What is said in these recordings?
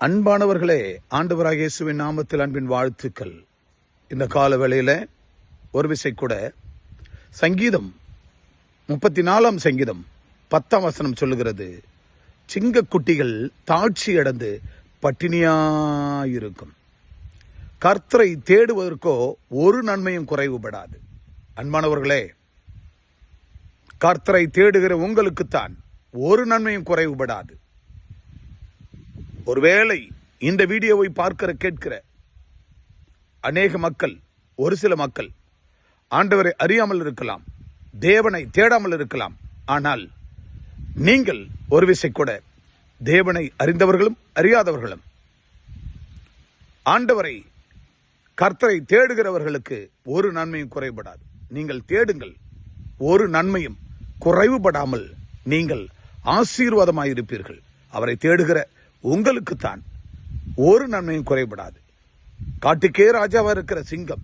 அன்பானவர்களே, ஆண்டவராகிய இயேசுவின் நாமத்தில் அன்பின் வாழ்த்துக்கள். இந்த கால வேளையில ஒரு விசை கூட சங்கீதம் 34 சங்கீதம் 10 சொல்லுகிறது, சிங்கக்குட்டிகள் தாட்சி அடைந்து பட்டினியாயிருக்கும், கர்த்தரை தேடுவதற்கோ ஒரு நன்மையும் குறைவுபடாது. அன்பானவர்களே, கர்த்தரை தேடுகிற உங்களுக்குத்தான் ஒரு நன்மையும் குறைவுபடாது. ஒருவேளை இந்த வீடியோவை பார்க்கிற கேட்கிற அநேக மக்கள், ஒரு சில மக்கள் ஆண்டவரை அறியாமல் இருக்கலாம், தேவனை தேடாமல் இருக்கலாம். ஆனால் நீங்கள் ஒரு விசை கூட தேவனை அறிந்தவர்களும் அறியாதவர்களும் ஆண்டவரை கர்த்தரை தேடுகிறவர்களுக்கு ஒரு நன்மையும் குறைபடாது. நீங்கள் தேடுங்கள், ஒரு நன்மையும் குறைவுபடாமல் நீங்கள் ஆசீர்வாதமாயிருப்பீர்கள். அவரை தேடுகிற உங்களுக்குத்தான் ஒரு நன்மையும் குறைபடாது. காட்டுக்கே ராஜாவா இருக்கிற சிங்கம்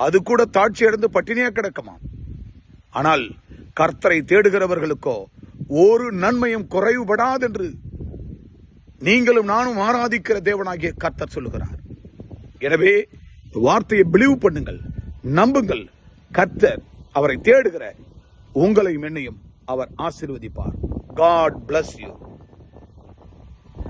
அது கூட தாட்சி அடைந்து பட்டினியா கிடக்குமாம். ஆனால் கர்த்தரை தேடுகிறவர்களுக்கோ ஒரு நன்மையும் குறைவுபடாது என்று நீங்களும் நானும் ஆராதிக்கிற தேவனாகிய கர்த்தர் சொல்லுகிறார். எனவே வார்த்தையை பிலீவ் பண்ணுங்கள், நம்புங்கள். கர்த்தர் அவரை தேடுகிற உங்களையும் என்னையும் அவர் ஆசீர்வதிப்பார். God bless you.